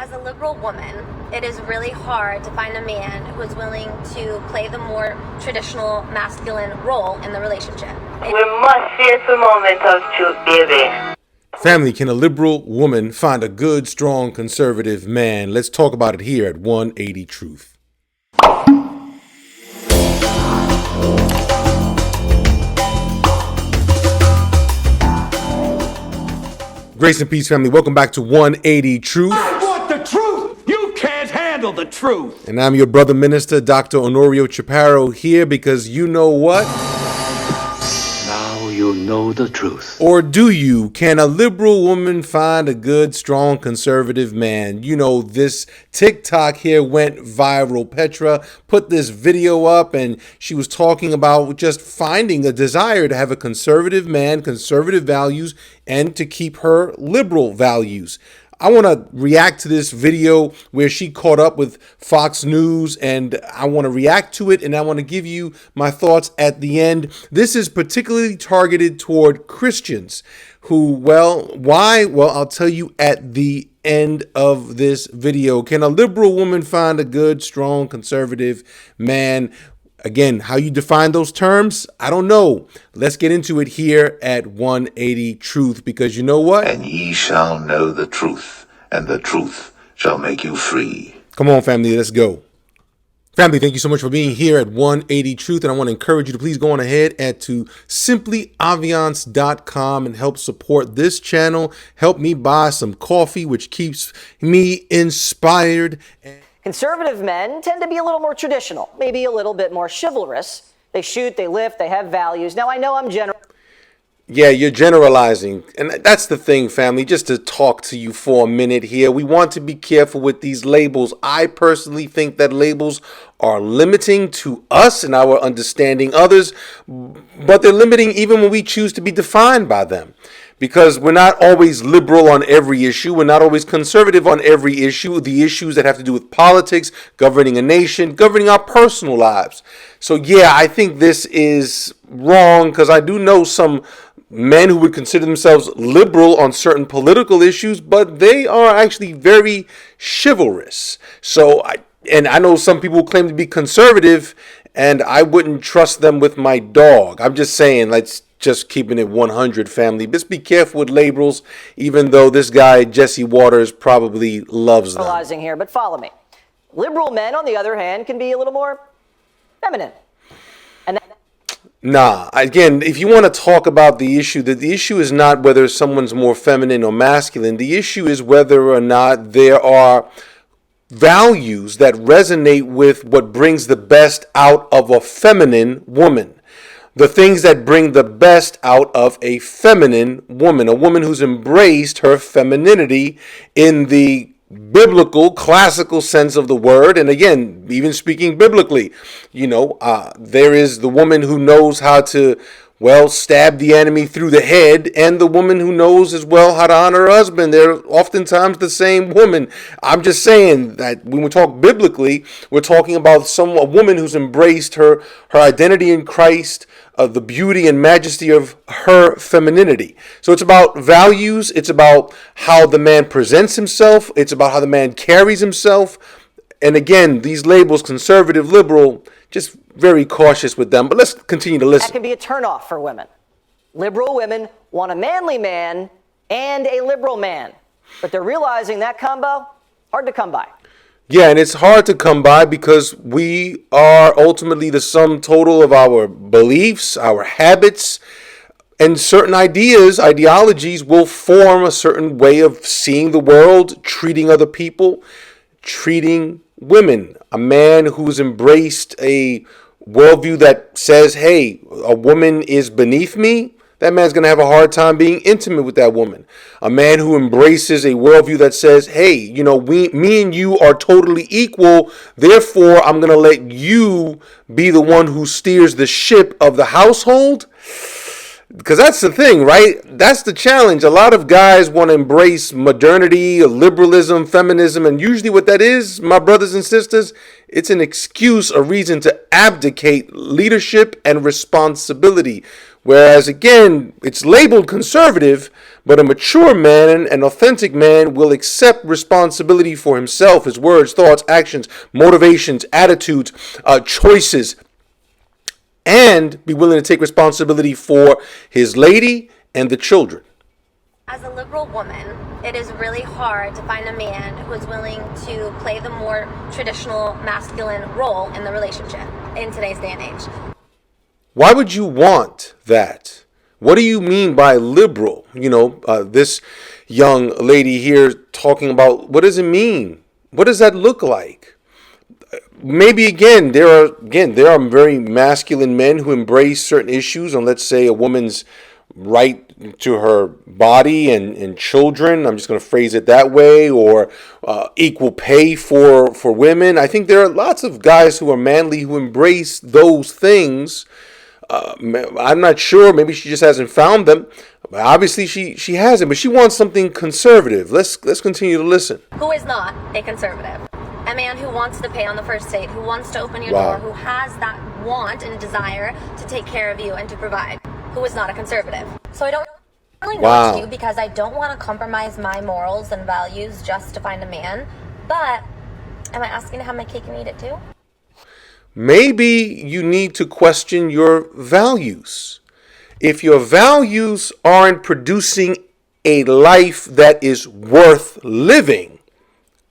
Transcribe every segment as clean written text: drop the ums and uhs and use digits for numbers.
As a liberal woman, it is really hard to find a man who is willing to play the more traditional masculine role in the relationship. We must face the moment of truth, baby. Family, can a liberal woman find a good, strong, conservative man? Let's talk about it here at 180 Truth. Grace and peace, family. Welcome back to 180 Truth. I want the truth. You can't handle the truth. And I'm your brother minister, Dr. Honorio Chaparro, here because you know what? Now you know the truth. Or do you? Can a liberal woman find a good, strong, conservative man? You know, this TikTok here went viral. Petra put this video up and she was talking about just finding a desire to have a conservative man, conservative values, and to keep her liberal values. I want to react to this video where she caught up with Fox News, and I want to react to it, and I want to give you my thoughts at the end. This is particularly targeted toward Christians who, why? Well, I'll tell you at the end of this video. Can a liberal woman find a good, strong, conservative man? Again, how you define those terms, I don't know. Let's get into it here at 180 Truth, because you know what? And ye shall know the truth, and the truth shall make you free. Come on, family, let's go. Family, thank you so much for being here at 180 Truth, and I want to encourage you to please go on ahead and to simplyaviance.com and help support this channel. Help me buy some coffee, which keeps me inspired. Conservative men tend to be a little more traditional, maybe a little bit more chivalrous. They shoot, they lift, they have values. Now, I know I'm general. Yeah, you're generalizing. And that's the thing, family. Just to talk to you for a minute here, we want to be careful with these labels. I personally think that labels are limiting to us and our understanding others, but they're limiting even when we choose to be defined by them. Because we're not always liberal on every issue. We're not always conservative on every issue. The issues that have to do with politics, governing a nation, governing our personal lives. So yeah, I think this is wrong because I do know some men who would consider themselves liberal on certain political issues, but they are actually very chivalrous. So I know some people claim to be conservative, and I wouldn't trust them with my dog. I'm just saying, let's just keeping it 100, family. Just be careful with labels, even though this guy, Jesse Waters, probably loves them. Generalizing here, but follow me. Liberal men, on the other hand, can be a little more feminine. Nah, again, if you want to talk about the issue, the issue is not whether someone's more feminine or masculine. The issue is whether or not there are values that resonate with what brings the best out of a feminine woman. The things that bring the best out of a feminine woman, a woman who's embraced her femininity in the biblical, classical sense of the word. And again, even speaking biblically, there is the woman who knows how to, stab the enemy through the head, and the woman who knows as well how to honor her husband. They're oftentimes the same woman. I'm just saying that when we talk biblically, we're talking about a woman who's embraced her identity in Christ, the beauty and majesty of her femininity. So it's about values. It's about how the man presents himself. It's about how the man carries himself. And again, these labels, conservative, liberal, just very cautious with them. But let's continue to listen. That can be a turnoff for women. Liberal women want a manly man and a liberal man. But they're realizing that combo, hard to come by. Yeah, and it's hard to come by because we are ultimately the sum total of our beliefs, our habits, and certain ideologies will form a certain way of seeing the world, treating other people, treating women. A man who's embraced a worldview that says, hey, a woman is beneath me, that man's going to have a hard time being intimate with that woman. A man who embraces a worldview that says, hey, me and you are totally equal, therefore I'm going to let you be the one who steers the ship of the household. Because that's the thing, right? That's the challenge. A lot of guys want to embrace modernity, liberalism, feminism, and usually what that is, my brothers and sisters, it's an excuse, a reason to abdicate leadership and responsibility. Whereas, again, it's labeled conservative, but a mature man, an authentic man, will accept responsibility for himself, his words, thoughts, actions, motivations, attitudes, choices, and be willing to take responsibility for his lady and the children. As a liberal woman, it is really hard to find a man who is willing to play the more traditional masculine role in the relationship in today's day and age. Why would you want that? What do you mean by liberal? This young lady here talking about, what does it mean? What does that look like? Maybe there are very masculine men who embrace certain issues on, let's say, a woman's right to her body and children. I'm just going to phrase it that way, or equal pay for women. I think there are lots of guys who are manly who embrace those things. I'm not sure. Maybe she just hasn't found them. Obviously, she hasn't, but she wants something conservative. Let's continue to listen. Who is not a conservative? A man who wants to pay on the first date, who wants to open your Wow. door, who has that want and desire to take care of you and to provide. Who is not a conservative? So I don't really know what to do, because I don't want to compromise my morals and values just to find a man. But am I asking to have my cake and eat it too? Maybe you need to question your values. If your values aren't producing a life that is worth living,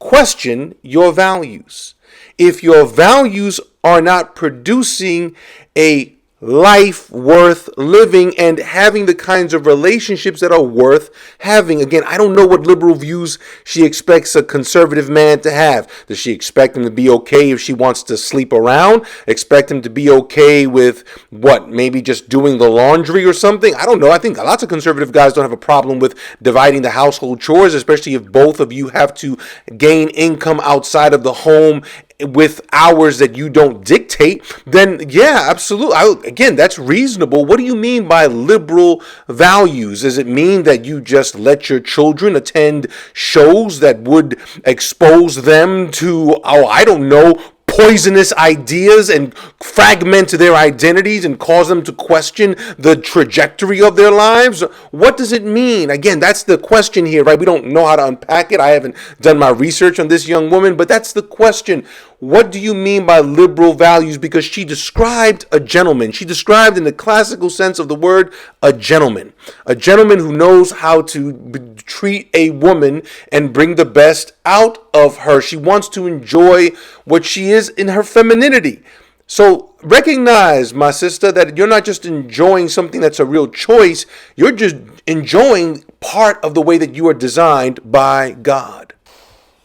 question your values. If your values are not producing a life worth living and having the kinds of relationships that are worth having. Again, I don't know what liberal views she expects a conservative man to have. Does she expect him to be okay if she wants to sleep around? Expect him to be okay with what? Maybe just doing the laundry or something? I don't know. I think lots of conservative guys don't have a problem with dividing the household chores, especially if both of you have to gain income outside of the home with hours that you don't dictate. Then yeah, absolutely. Again, that's reasonable. What do you mean by liberal values? Does it mean that you just let your children attend shows that would expose them to, I don't know, poisonous ideas and fragment their identities and cause them to question the trajectory of their lives? What does it mean? Again, that's the question here, right? We don't know how to unpack it. I haven't done my research on this young woman, but that's the question. What do you mean by liberal values? Because she described a gentleman. She described, in the classical sense of the word, a gentleman. A gentleman who knows how to treat a woman and bring the best out of her. She wants to enjoy what she is in her femininity. So recognize, my sister, that you're not just enjoying something that's a real choice. You're just enjoying part of the way that you are designed by God.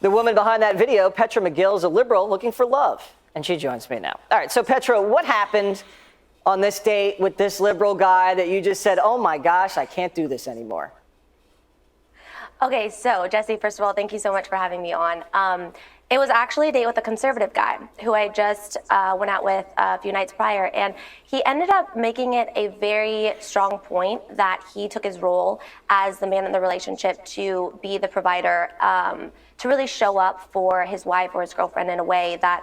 The woman behind that video, Petra McGill, is a liberal looking for love, and she joins me now. All right, so Petra, what happened on this date with this liberal guy that you just said, oh my gosh, I can't do this anymore? Okay, so Jesse, first of all, thank you so much for having me on. It was actually a date with a conservative guy who I just went out with a few nights prior, and he ended up making it a very strong point that he took his role as the man in the relationship to be the provider, to really show up for his wife or his girlfriend in a way that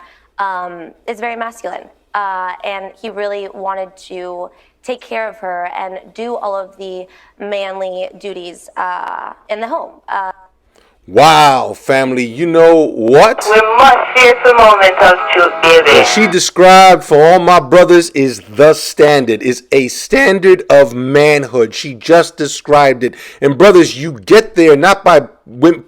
is very masculine. And he really wanted to take care of her and do all of the manly duties in the home. Wow, family, you know what? We must face the moment of truth, baby. What she described for all my brothers is the standard, is a standard of manhood. She just described it. And brothers, you get there not by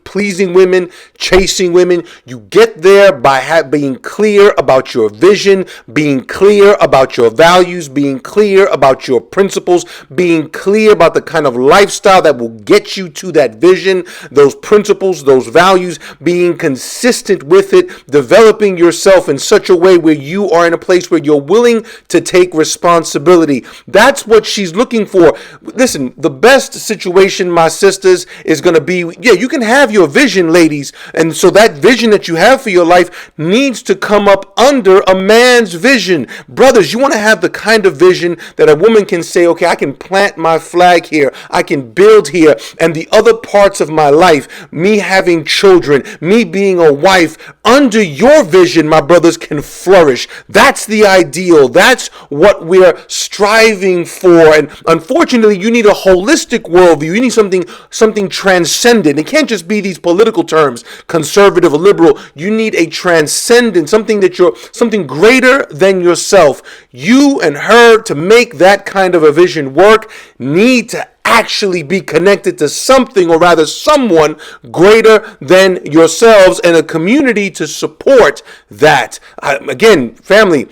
pleasing women, chasing women. You get there by being clear about your vision, being clear about your values, being clear about your principles, being clear about the kind of lifestyle that will get you to that vision, those principles, those values, being consistent with it, developing yourself in such a way where you are in a place where you're willing to take responsibility. That's what she's looking for. Listen, the best situation, my sisters, is going to be, you can have your vision, ladies. And so that vision that you have for your life needs to come up under a man's vision. Brothers, you want to have the kind of vision that a woman can say, okay, I can plant my flag here. I can build here. And the other parts of my life, me having children, me being a wife, under your vision, my brothers, can flourish. That's the ideal. That's what we're striving for. And unfortunately, you need a holistic worldview. You need something transcendent. It can't just be these political terms, conservative or liberal. You need a transcendent, something greater than yourself. You and her, to make that kind of a vision work, need to actually be connected to something, or rather someone greater than yourselves, and a community to support that. Again, family,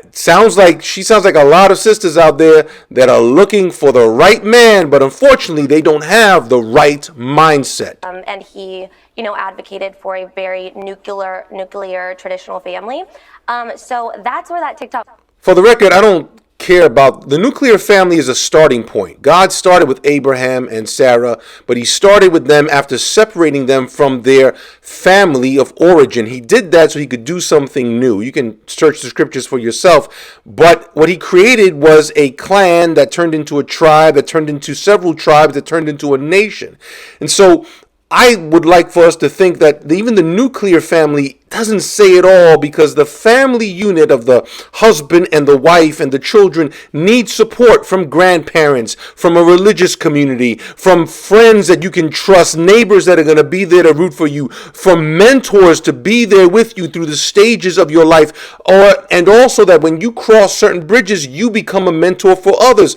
she sounds like a lot of sisters out there that are looking for the right man, but unfortunately they don't have the right mindset. And he, advocated for a very nuclear traditional family. So that's where that TikTok. For the record, I don't care about the nuclear family is a starting point. God started with Abraham and Sarah, but he started with them after separating them from their family of origin. He did that so he could do something new. You can search the scriptures for yourself, but what he created was a clan that turned into a tribe, that turned into several tribes, that turned into a nation. And so I would like for us to think that even the nuclear family doesn't say it all, because the family unit of the husband and the wife and the children needs support from grandparents, from a religious community, from friends that you can trust, neighbors that are going to be there to root for you, from mentors to be there with you through the stages of your life, and also that when you cross certain bridges, you become a mentor for others.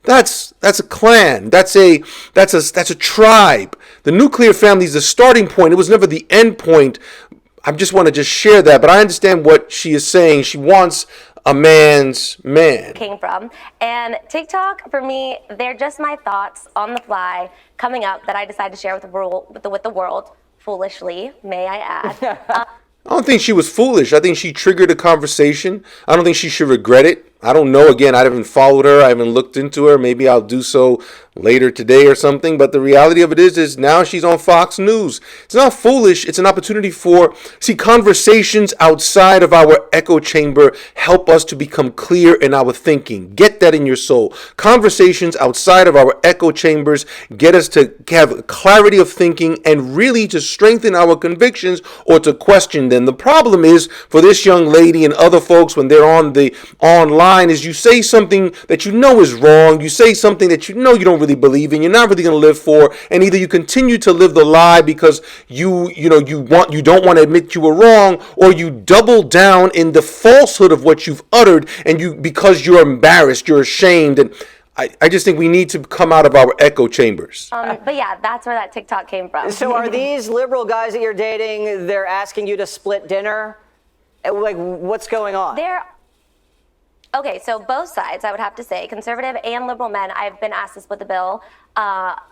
That's a clan. That's a tribe. The nuclear family is the starting point. It was never the end point. I just want to share that, but I understand what she is saying. She wants a man's man. Came from. And TikTok, for me, they're just my thoughts on the fly coming up that I decided to share with the world, foolishly, may I add. I don't think she was foolish. I think she triggered a conversation. I don't think she should regret it. I don't know. Again, I haven't followed her. I haven't looked into her. Maybe I'll do so later today or something. But the reality of it is now she's on Fox News. It's not foolish. It's an opportunity conversations outside of our echo chamber help us to become clear in our thinking. Get that in your soul. Conversations outside of our echo chambers get us to have clarity of thinking and really to strengthen our convictions or to question them. The problem is for this young lady and other folks when they're on the online is you say something that you know is wrong, you say something that you know you don't really believe in, you're not really going to live for, and either you continue to live the lie because you don't want to admit you were wrong, or you double down in the falsehood of what you've uttered, and because you're embarrassed, you're ashamed, and I just think we need to come out of our echo chambers. But yeah, that's where that TikTok came from. So are these liberal guys that you're dating, they're asking you to split dinner? Like, what's going on? Okay, so both sides, I would have to say, conservative and liberal men, I've been asked to split the bill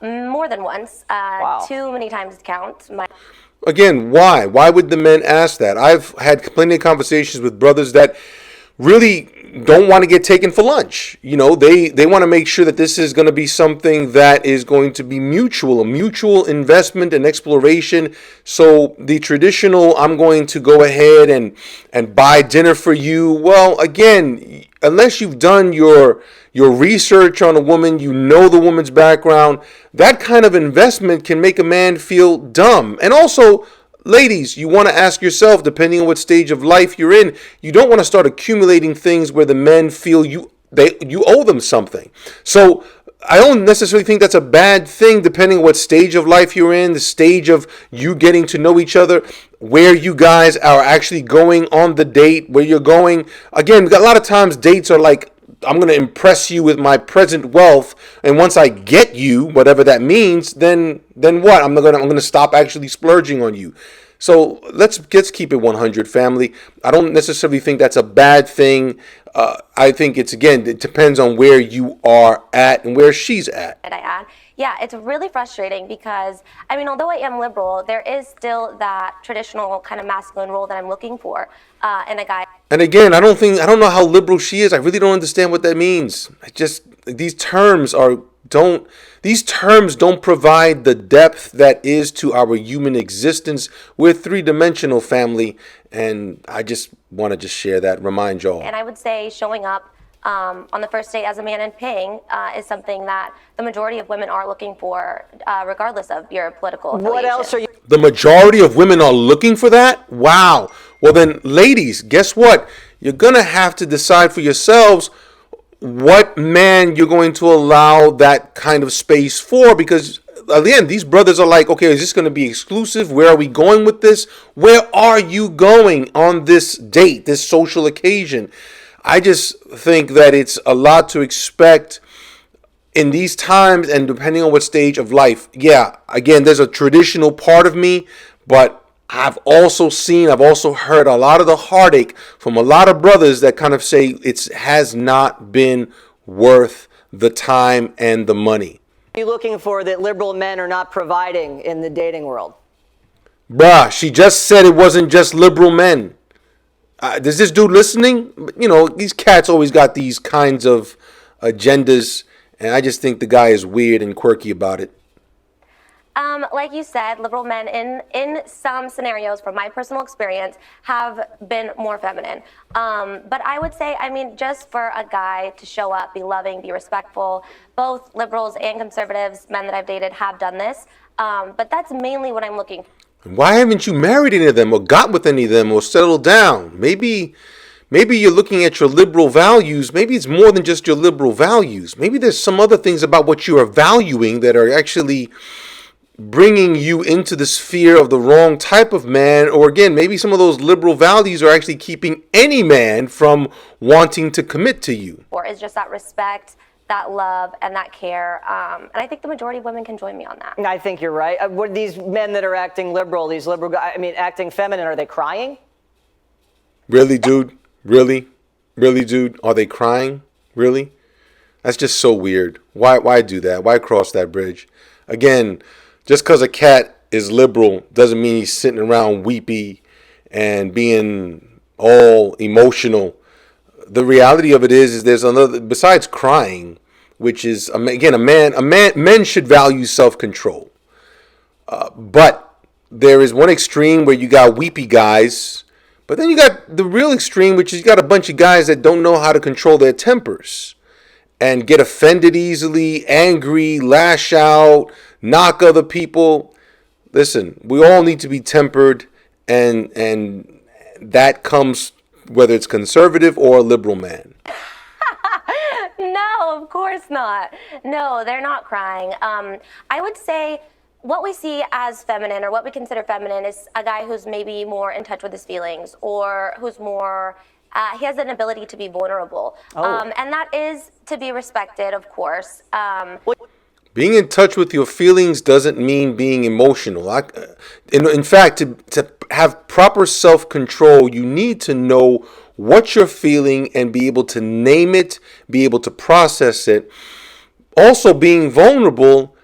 more than once, Wow. too many times to count. Again, why? Why would the men ask that? I've had plenty of conversations with brothers that really don't want to get taken for lunch. They want to make sure that this is going to be something that is going to be a mutual investment and exploration. So the traditional, I'm going to go ahead and buy dinner for you. Well, again, unless you've done your research on a woman, you know the woman's background, that kind of investment can make a man feel dumb. And also, ladies, you want to ask yourself, depending on what stage of life you're in, you don't want to start accumulating things where the men feel you owe them something. So I don't necessarily think that's a bad thing, depending on what stage of life you're in, the stage of you getting to know each other, where you guys are actually going on the date, where you're going. Again, a lot of times dates are like, I'm going to impress you with my present wealth, and once I get you, whatever that means, then what? I'm going to stop actually splurging on you. So let's keep it 100, family. I don't necessarily think that's a bad thing. I think it depends on where you are at and where she's at. Yeah, it's really frustrating because, although I am liberal, there is still that traditional kind of masculine role that I'm looking for in a guy. And again, I don't know how liberal she is. I really don't understand what that means. These terms are These terms don't provide the depth that is to our human existence. We're three-dimensional, family, and I just want to just share that, remind y'all. And I would say showing up on the first date as a man and paying is something that the majority of women are looking for, regardless of your political affiliation. What else are you? The majority of women are looking for that? Wow. Well then, ladies, guess what? You're going to have to decide for yourselves what man you're going to allow that kind of space for, because again, these brothers are like, okay, is this going to be exclusive? Where are we going with this? Where are you going on this date, this social occasion? I just think that it's a lot to expect in these times, and depending on what stage of life. Yeah, again, there's a traditional part of me, but I've also heard a lot of the heartache from a lot of brothers that kind of say it has not been worth the time and the money. What are you looking for that liberal men are not providing in the dating world? Bruh, she just said it wasn't just liberal men. Is this dude listening? You know, these cats always got these kinds of agendas, and I just think the guy is weird and quirky about it. Like you said, liberal men in some scenarios, from my personal experience, have been more feminine. But I would say, I mean, just for a guy to show up, be loving, be respectful, both liberals and conservatives, men that I've dated, have done this. But that's mainly what I'm looking for. Why haven't you married any of them or got with any of them or settled down? Maybe you're looking at your liberal values. Maybe it's more than just your liberal values. Maybe there's some other things about what you are valuing that are actually bringing you into the sphere of the wrong type of man. Or again, maybe some of those liberal values are actually keeping any man from wanting to commit to you. Or is just that respect, that love, and that care. And I think the majority of women can join me on that. I think you're right. What these men that are acting liberal, these liberal guys, I mean, acting feminine, are they crying? Really, dude? Really? Really, dude? Are they crying? Really? That's just so weird. Why do that? Why cross that bridge? Again, just because a cat is liberal doesn't mean he's sitting around weepy and being all emotional. The reality of it is there's another, besides crying, which is, again, men should value self-control. But there is one extreme where you got weepy guys, but then you got the real extreme, which is you got a bunch of guys that don't know how to control their tempers and get offended easily, angry, lash out, knock other people. Listen, we all need to be tempered, and that comes whether it's conservative or a liberal man. No, of course not. No, they're not crying. I would say what we see as feminine, or what we consider feminine, is a guy who's maybe more in touch with his feelings, or who's more, he has an ability to be vulnerable. And that is to be respected, of course. Being in touch with your feelings doesn't mean being emotional. In fact, to have proper self-control, you need to know what you're feeling and be able to name it, be able to process it. Also, being vulnerable,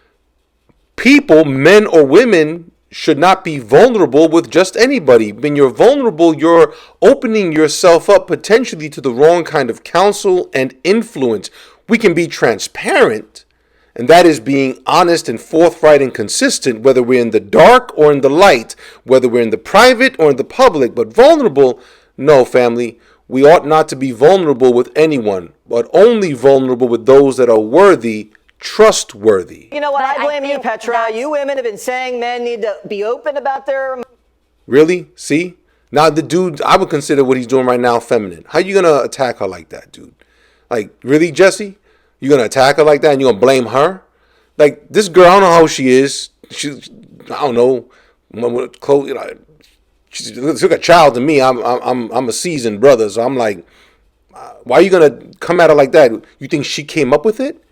people, men or women, should not be vulnerable with just anybody. When you're vulnerable, you're opening yourself up potentially to the wrong kind of counsel and influence. We can be transparent, and that is being honest and forthright and consistent, whether we're in the dark or in the light, whether we're in the private or in the public. But vulnerable, no, family. We ought not to be vulnerable with anyone, but only vulnerable with those that are worthy, trustworthy. You know what? But I blame you, Petra. You women have been saying men need to be open about their... Really? See? Now the dude, I would consider what he's doing right now feminine. How you gonna attack her like that, dude? Like, really, Jesse? You gonna attack her like that and you gonna blame her? Like, this girl, I don't know how she is. I don't know. Close, you know, she's like a child to me. I'm a seasoned brother, so I'm like, why are you gonna come at her like that? You think she came up with it?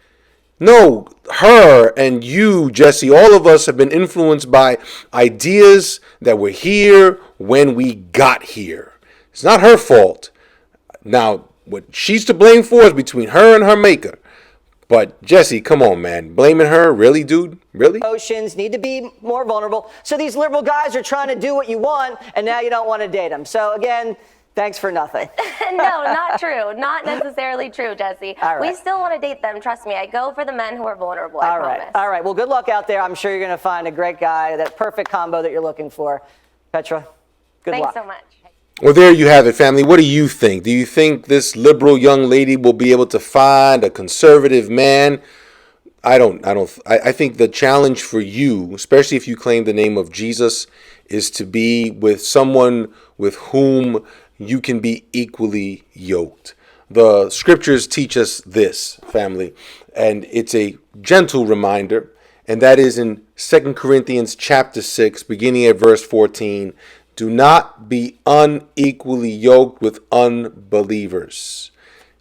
No, her and you, Jesse, all of us have been influenced by ideas that were here when we got here. It's not her fault. Now, what she's to blame for is between her and her maker. But Jesse, come on, man. Blaming her? Really, dude? Really? Emotions need to be more vulnerable. So these liberal guys are trying to do what you want, and now you don't want to date them. So again, Thanks for nothing. No, not true. Not necessarily true, Jesse. All right. We still want to date them. Trust me. I go for the men who are vulnerable. I promise. All right. Well, good luck out there. I'm sure you're going to find a great guy, that perfect combo that you're looking for. Petra, good luck. Thanks so much. Well, there you have it, family. What do you think? Do you think this liberal young lady will be able to find a conservative man? I think the challenge for you, especially if you claim the name of Jesus, is to be with someone with whom you can be equally yoked. The scriptures teach us this, family, and it's a gentle reminder, and that is in 2 Corinthians chapter 6, beginning at verse 14. Do not be unequally yoked with unbelievers.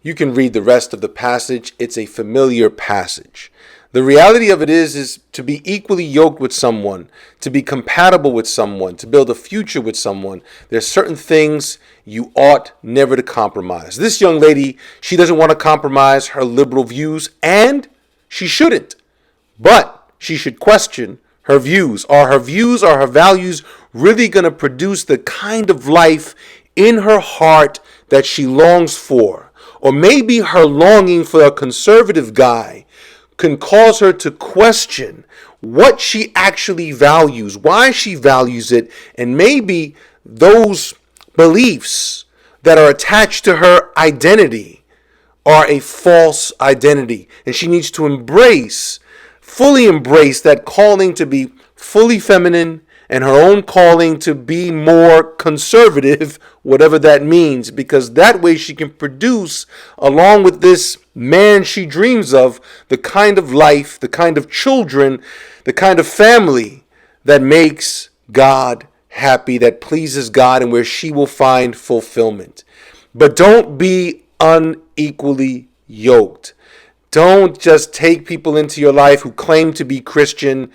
You can read the rest of the passage. It's a familiar passage. The reality of it is to be equally yoked with someone, to be compatible with someone, to build a future with someone. There's certain things you ought never to compromise. This young lady, she doesn't want to compromise her liberal views, and she shouldn't. But she should question her views. Are her values really going to produce the kind of life in her heart that she longs for? Or maybe her longing for a conservative guy can cause her to question what she actually values, why she values it, and maybe those beliefs that are attached to her identity are a false identity. And she needs to fully embrace that calling to be fully feminine and her own calling to be more conservative, whatever that means, because that way she can produce, along with this man she dreams of, the kind of life, the kind of children, the kind of family that makes God happy, that pleases God, and where she will find fulfillment. But don't be unequally yoked. Don't just take people into your life who claim to be Christian.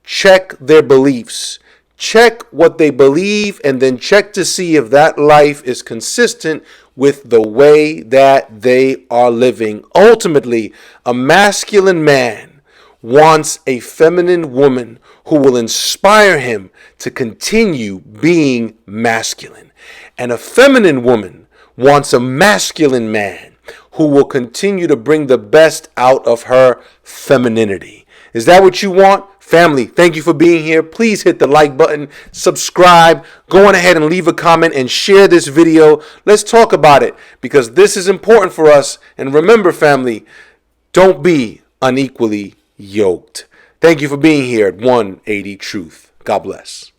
Check their beliefs. Check what they believe, and then check to see if that life is consistent with the way that they are living. Ultimately, a masculine man wants a feminine woman who will inspire him to continue being masculine. And a feminine woman wants a masculine man who will continue to bring the best out of her femininity. Is that what you want? Family, thank you for being here. Please hit the like button, subscribe, go on ahead and leave a comment and share this video. Let's talk about it because this is important for us. And remember, family, don't be unequally yoked. Thank you for being here at 180 Truth. God bless.